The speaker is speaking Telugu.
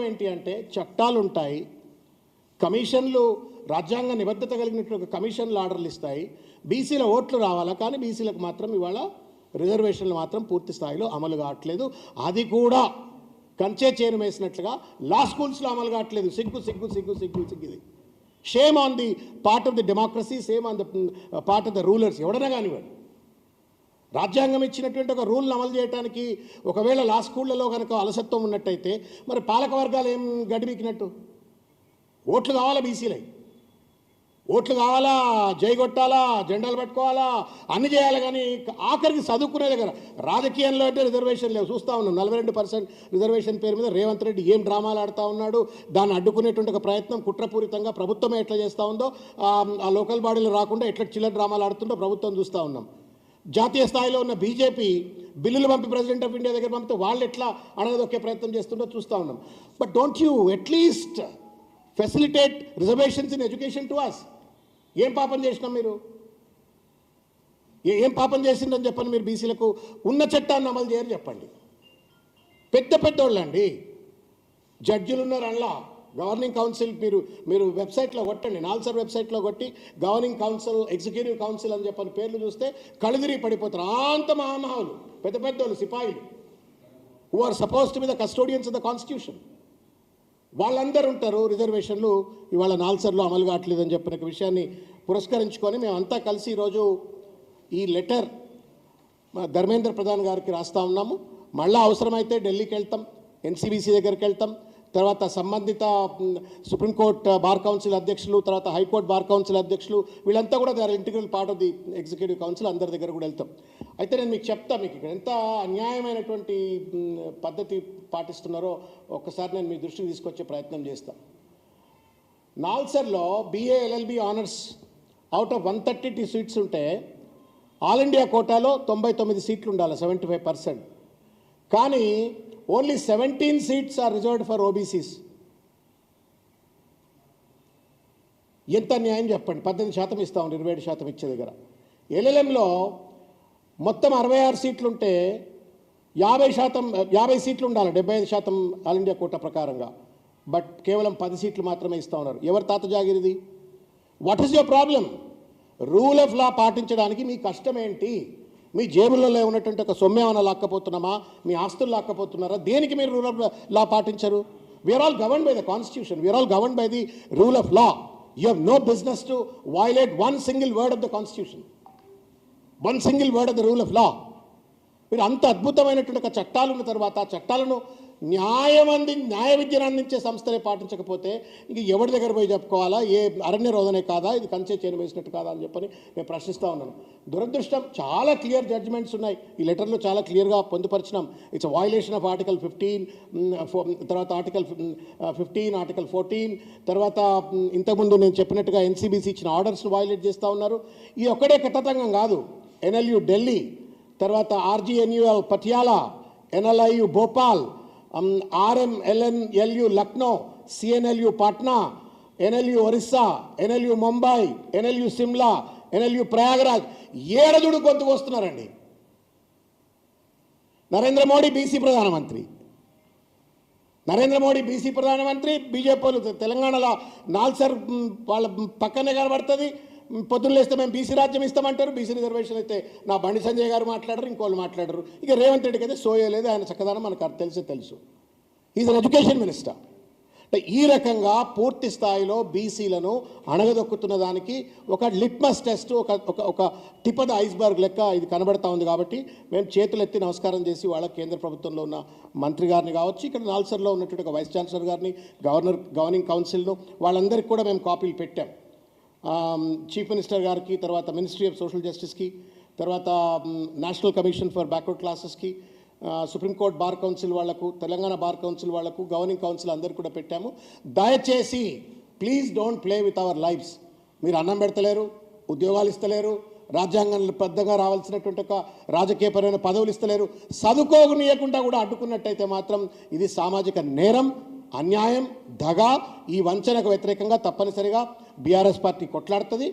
ఏంటి అంటే చట్టాలు ఉంటాయి, కమిషన్లు రాజ్యాంగ నిబద్ధత కలిగినటువంటి కమిషన్లు ఆర్డర్లు ఇస్తాయి. బీసీల ఓట్లు రావాలా, కానీ బీసీలకు మాత్రం ఇవాళ రిజర్వేషన్లు మాత్రం పూర్తి స్థాయిలో అమలు కావట్లేదు. అది కూడా కంచే చేను వేసినట్లుగా లా స్కూల్స్లో అమలు కావట్లేదు. సిగ్గు సిగ్గు సిగ్గు సిగ్గు సిగ్గు ఇది. Shame on the part of the democracy, same on the part of the rulers. ఎవడైనా కానివ్వండి, రాజ్యాంగం ఇచ్చినటువంటి ఒక రూల్ని అమలు చేయడానికి ఒకవేళ లా స్కూళ్ళలో కనుక అలసత్వం ఉన్నట్టయితే మరి పాలక వర్గాలు ఏం గడిపికినట్టు? ఓట్లు కావాలా, బీసీలై ఓట్లు కావాలా, జై కొట్టాలా, జెండాలు పట్టుకోవాలా, అన్ని చేయాలి. కానీ ఆఖరికి చదువుకునే దగ్గర రాజకీయంలో అంటే రిజర్వేషన్ లేవు. చూస్తూ ఉన్నాం 42% రిజర్వేషన్ పేరు మీద రేవంత్ రెడ్డి ఏం డ్రామాలు ఆడుతూ ఉన్నాడు. దాన్ని అడ్డుకునేటువంటి ఒక ప్రయత్నం కుట్రపూరితంగా ప్రభుత్వమే ఎట్లా చేస్తూ ఉందో, ఆ లోకల్ బాడీలు రాకుండా ఎట్లా చిల్లర డ్రామాలు ఆడుతుందో ప్రభుత్వం చూస్తూ ఉన్నాం. జాతీయ స్థాయిలో ఉన్న బీజేపీ బిల్లులు పంపి ప్రెసిడెంట్ ఆఫ్ ఇండియా దగ్గర పంపితే వాళ్ళు ఎట్లా అడగదొక్కే ప్రయత్నం చేస్తుందో చూస్తూ ఉన్నాం. But don't you at least facilitate reservations in education to us? ఏం పాపం చేసినాం మీరు? ఏం పాపం చేసిందని చెప్పండి. మీరు బీసీలకు ఉన్న చట్టాన్ని అమలు చేయరు చెప్పండి. పెద్ద పెద్దోళ్ళండి, జడ్జిలు ఉన్నారు. అందులో గవర్నింగ్ కౌన్సిల్ మీరు వెబ్సైట్లో కొట్టండి, నాల్సర్ వెబ్సైట్లో కొట్టి గవర్నింగ్ కౌన్సిల్, ఎగ్జిక్యూటివ్ కౌన్సిల్ అని చెప్పని పేర్లు చూస్తే కళ్ళుదిరి పడిపోతారు. అంత మహామహులు, పెద్ద పెద్దోళ్ళు, సిపాయిలు, who are suppose to be the custodians of the constitution, వాళ్ళందరూ ఉంటారు. రిజర్వేషన్లు ఇవాళ నాల్సర్లో అమలు కావట్లేదని చెప్పిన విషయాన్ని పురస్కరించుకొని మేమంతా కలిసి ఈరోజు ఈ లెటర్ ధర్మేంద్ర ప్రధాన్ గారికి రాస్తూ ఉన్నాము. మళ్ళీ అవసరమైతే ఢిల్లీకి వెళ్తాం, ఎన్సీబీసీ దగ్గరికి వెళ్తాం, తర్వాత సంబంధిత సుప్రీంకోర్టు బార్ కౌన్సిల్ అధ్యక్షులు, తర్వాత హైకోర్టు బార్ కౌన్సిల్ అధ్యక్షులు, వీళ్ళంతా కూడా they are integral part of the executive council, అందరి దగ్గర కూడా వెళ్తాం. అయితే నేను మీకు చెప్తా, మీకు ఇక్కడ ఎంత అన్యాయమైనటువంటి పద్ధతి పాటిస్తున్నారో ఒక్కసారి నేను మీ దృష్టికి తీసుకొచ్చే ప్రయత్నం చేస్తాను. నాల్సర్లో BA LLB honours out of 132 seats ఉంటే ఆల్ ఇండియా కోటాలో 99 సీట్లు ఉండాలి, 75%. కానీ only 17 seats are reserved for OBCs. ఎంత న్యాయం చెప్పండి? 18% ఇస్తా ఉంది, 27% ఇచ్చే దగ్గర. LLMలో మొత్తం 66 సీట్లుంటే 50 సీట్లు ఉండాలి, 75% ఆల్ ఇండియా కోటా ప్రకారంగా. బట్ కేవలం 10 సీట్లు మాత్రమే ఇస్తూ ఉన్నారు. ఎవరి తాత జాగిరిది? What is your problem? Rule of law పాటించడానికి మీ కష్టం ఏంటి? మీ జేబులలో ఉన్నటువంటి ఒక సొమ్మేమన్నా లాక్కపోతున్నామా? మీ ఆస్తులు లాక్కపోతున్నారా? దేనికి మీరు రూల్ ఆఫ్ లా పాటించరు? We are all govern by the constitution, we are all govern by the rule of law. You have no business to violate one single word of the constitution, one single word of the rule of law. మీరు అంత అద్భుతమైనటువంటి ఒక చట్టాలు ఉన్న తర్వాత ఆ చట్టాలను న్యాయ విద్యను అందించే సంస్థలే పాటించకపోతే ఇంక ఎవరి దగ్గర పోయి చెప్పుకోవాలా? ఏ అరణ్య రోదనే కాదా, ఇది కంచే చేను వేసినట్టు కాదా అని చెప్పని నేను ప్రశ్నిస్తూ ఉన్నాను. దురదృష్టం, చాలా క్లియర్ జడ్జిమెంట్స్ ఉన్నాయి ఈ లెటర్లో, చాలా క్లియర్గా పొందుపరిచినాం. ఇట్స్ వయలేషన్ ఆఫ్ ఆర్టికల్ 15, తర్వాత ఆర్టికల్ 15, ఆర్టికల్ 14, తర్వాత ఇంతకుముందు నేను చెప్పినట్టుగా ఎన్సీబీసీ ఇచ్చిన ఆర్డర్స్ను వయలేట్ చేస్తూ ఉన్నారు. ఈ ఒక్కడే కథతంగం కాదు. NLU ఢిల్లీ, తర్వాత RGNUL Patiala, NLIU Bhopal, RMLNLU Lucknow, CNLU Patna, NLU Orissa, NLU Mumbai, NLU Shimla, NLU Prayagraj, ఏడజుడు గొంతుకు వస్తున్నారండి. నరేంద్ర మోడీ బీసీ ప్రధానమంత్రి, బీజేపీ తెలంగాణలో నాల్సర్ వాళ్ళ పక్కనే కనబడుతుంది. పొద్దున్న లేస్తే మేము బీసీ రాజ్యం ఇస్తామంటారు, బీసీ రిజర్వేషన్ అయితే నా బండి సంజయ్ గారు మాట్లాడరు, ఇంకోళ్ళు మాట్లాడరు. ఇక రేవంత్ రెడ్డికి అయితే సోయలేదు, ఆయన చక్కదనం మనకు తెలుసు. Is an education minister. అంటే ఈ రకంగా పూర్తి స్థాయిలో బీసీలను అణగదొక్కుతున్న దానికి ఒక లిట్మస్ టెస్ట్, ఒక టిప్ ఆఫ్ ద ఐస్బర్గ్ లెక్క ఇది కనబడతా ఉంది. కాబట్టి మేము చేతులెత్తి నమస్కారం చేసి వాళ్ళ కేంద్ర ప్రభుత్వంలో ఉన్న మంత్రి గారిని కావచ్చు, ఇక్కడ నాల్సర్లో ఉన్నటువంటి ఒక వైస్ ఛాన్సలర్ గారిని, గవర్నింగ్ కౌన్సిల్ను, వాళ్ళందరికీ కూడా మేము కాపీలు పెట్టాం. చీఫ్ మినిస్టర్ గారికి, తర్వాత మినిస్ట్రీ ఆఫ్ సోషల్ జస్టిస్కి, తర్వాత నేషనల్ కమిషన్ ఫర్ బ్యాక్వర్డ్ క్లాసెస్కి, సుప్రీంకోర్టు బార్ కౌన్సిల్ వాళ్లకు, తెలంగాణ బార్ కౌన్సిల్ వాళ్లకు, గవర్నింగ్ కౌన్సిల్ అందరికీ కూడా పెట్టాము. దయచేసి please don't play with our lifes. మీరు అన్నం పెడతలేరు, ఉద్యోగాలు ఇస్తలేరు, రాజ్యాంగంలో పెద్దగా రావాల్సినటువంటి ఒక రాజకీయపరమైన పదవులు ఇస్తలేరు, చదువుకోనియకుండా కూడా అడ్డుకున్నట్టయితే మాత్రం ఇది సామాజిక నేరం, అన్యాయం, దగా. ఈ వంచనకు వ్యతిరేకంగా తప్పనిసరిగా బీఆర్ఎస్ పార్టీ కొట్లాడుతుంది.